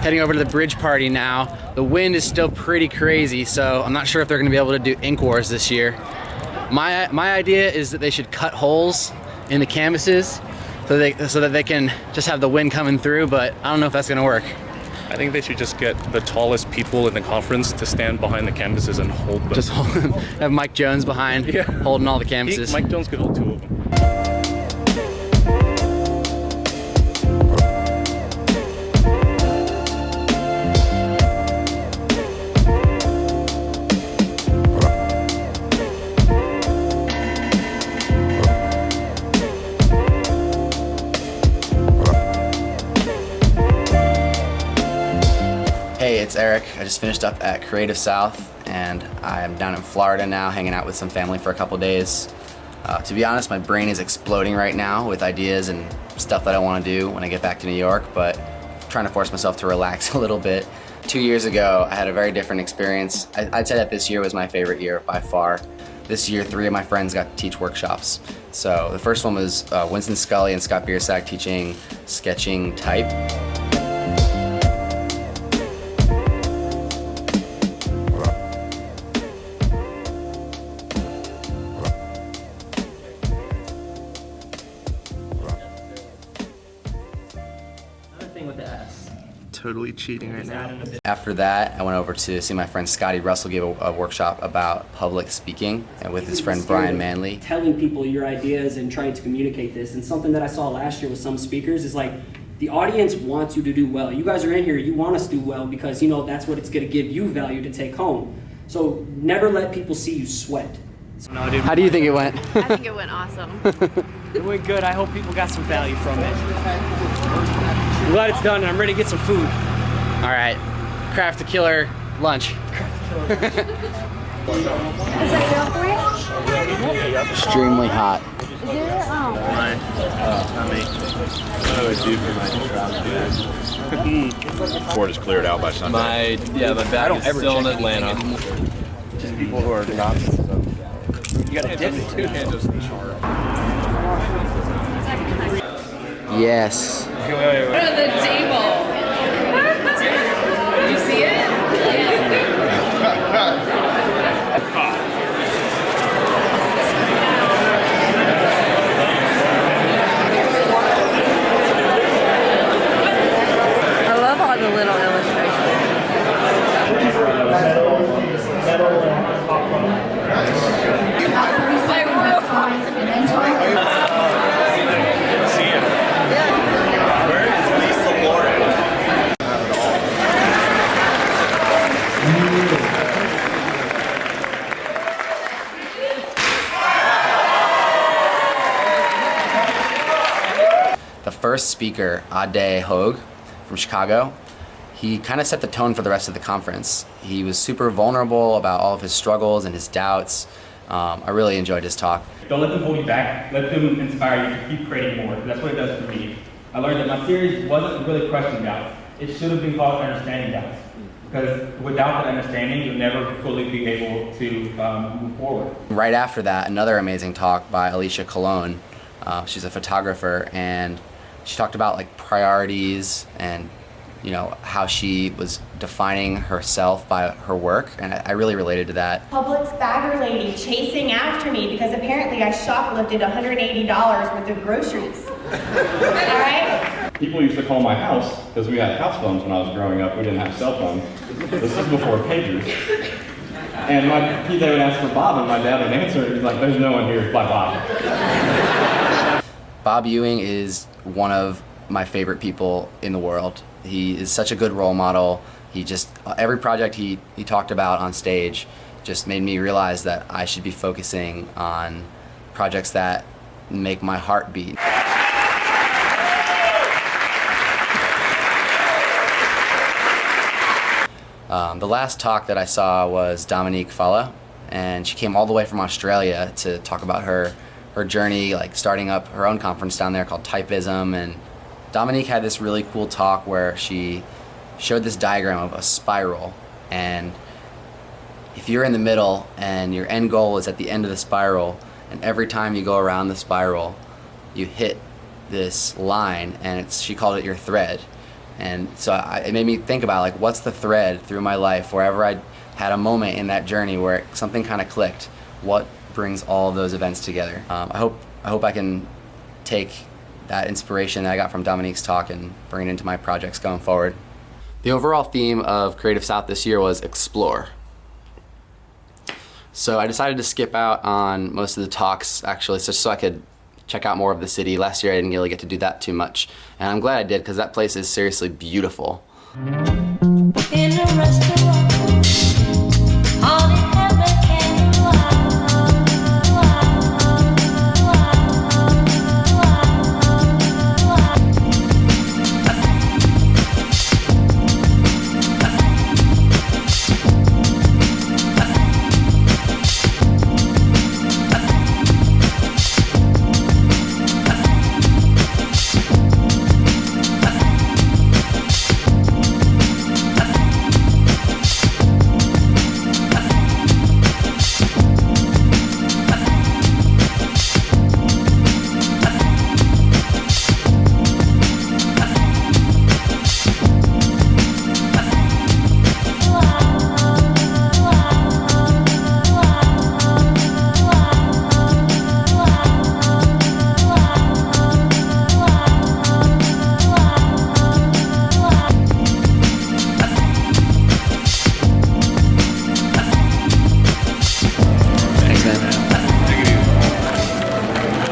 heading over to the bridge party now. The wind is still pretty crazy, so I'm not sure if they're going to be able to do ink wars this year. My idea is that they should cut holes in the canvases so that they can just have the wind coming through, but I don't know if that's going to work. I think they should just get the tallest people in the conference to stand behind the canvases and hold them. Just hold them. Have Mike Jones behind, holding all the canvases. Mike Jones could hold 2 of them. Hey, it's Eric. I just finished up at Creative South and I'm down in Florida now hanging out with some family for a couple days. To be honest, my brain is exploding right now with ideas and stuff that I want to do when I get back to New York, but I'm trying to force myself to relax a little bit. 2 years ago, I had a very different experience. I'd say that this year was my favorite year by far. This year, 3 of my friends got to teach workshops. So the first one was Winston Scully and Scott Biersack teaching sketching type. With the S. Totally cheating right now. After that, I went over to see my friend Scotty Russell give a workshop about public speaking with his friend Brian Manley. Telling people your ideas and trying to communicate this, and something that I saw last year with some speakers is like, the audience wants you to do well. You guys are in here, you want us to do well because you know that's what it's going to give you value to take home. So never let people see you sweat. How do you think it went? I think it went awesome. It went good. I hope people got some value from it. I'm glad it's done and I'm ready to get some food. All right, Craft the Killer lunch. Is that good for you? Extremely hot. Is it? Oh. Port is cleared out by Sunday. My bag is still in Atlanta. Just people who are not. You gotta dip it too. Yes. Go to the table. Did you see it? I love all the little illustrations. The first speaker, Ade Hogue from Chicago, he kind of set the tone for the rest of the conference. He was super vulnerable about all of his struggles and his doubts. I really enjoyed his talk. Don't let them hold you back. Let them inspire you to keep creating more. That's what it does for me. I learned that my series wasn't really question doubts. It should have been called understanding doubts. Because without that understanding, you'll never fully be able to move forward. Right after that, another amazing talk by Alicia Colon. She's a photographer, and she talked about like priorities and how she was defining herself by her work, and I really related to that. Publix bagger lady chasing after me because apparently I shoplifted $180 worth of groceries. All right? People used to call my house because we had house phones when I was growing up. We didn't have cell phones. This is before pagers. And they would ask for Bob, and my dad would answer. He's like, "There's no one here. Bye, Bob." Bob Ewing is one of my favorite people in the world. He is such a good role model. He just, every project he talked about on stage just made me realize that I should be focusing on projects that make my heart beat. The last talk that I saw was Dominique Falla, and she came all the way from Australia to talk about her journey, like starting up her own conference down there called Typism. And Dominique had this really cool talk where she showed this diagram of a spiral, and if you're in the middle and your end goal is at the end of the spiral, and every time you go around the spiral you hit this line, and she called it your thread. And so it made me think about like what's the thread through my life, wherever I had a moment in that journey where something kind of clicked, what brings all of those events together. I hope I can take that inspiration that I got from Dominique's talk and bring it into my projects going forward. The overall theme of Creative South this year was explore. So I decided to skip out on most of the talks actually, just so I could check out more of the city. Last year I didn't really get to do that too much, and I'm glad I did because that place is seriously beautiful. In a restaurant, all they have a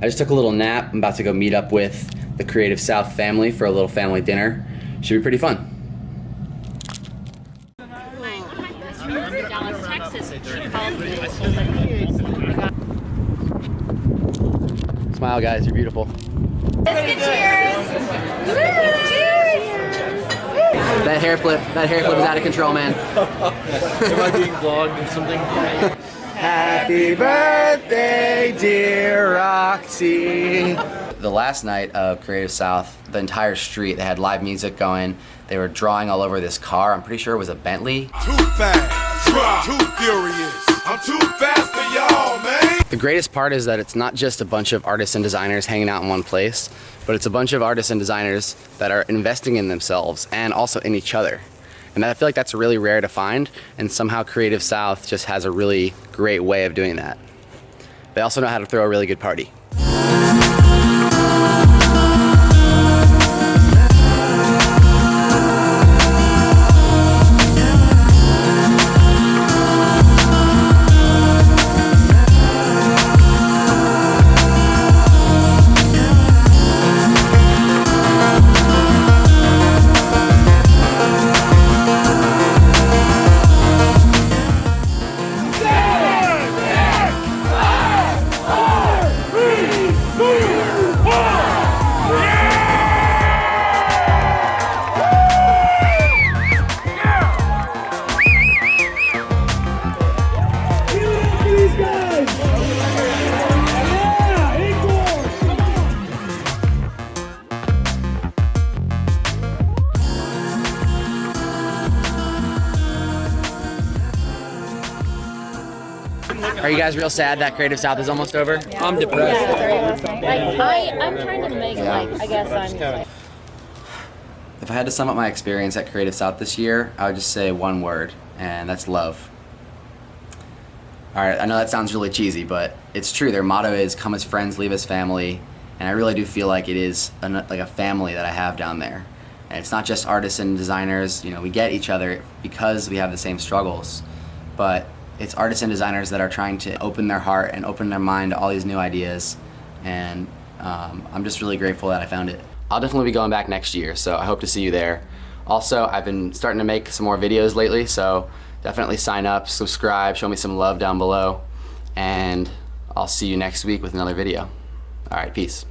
I just took a little nap. I'm about to go meet up with the Creative South family for a little family dinner. Should be pretty fun. Smile, guys, you're beautiful. That hair flip is out of control, man. Am I being vlogged or something? Happy birthday, dear Roxy. The last night of Creative South, the entire street, they had live music going. They were drawing all over this car. I'm pretty sure it was a Bentley. Too fast, too furious. I'm too fast for y'all, man. The greatest part is that it's not just a bunch of artists and designers hanging out in one place, but it's a bunch of artists and designers that are investing in themselves and also in each other. And I feel like that's really rare to find, and somehow Creative South just has a really great way of doing that. They also know how to throw a really good party. Are you guys real sad that Creative South is almost over? Yeah. I'm depressed. I'm trying to make I guess I'm. If I had to sum up my experience at Creative South this year, I would just say one word, and that's love. Alright, I know that sounds really cheesy, but it's true. Their motto is come as friends, leave as family, and I really do feel like it is like a family that I have down there. And it's not just artists and designers, you know, we get each other because we have the same struggles, but it's artists and designers that are trying to open their heart and open their mind to all these new ideas, and I'm just really grateful that I found it. I'll definitely be going back next year, so I hope to see you there. Also, I've been starting to make some more videos lately, so definitely sign up, subscribe, show me some love down below, and I'll see you next week with another video. All right, peace.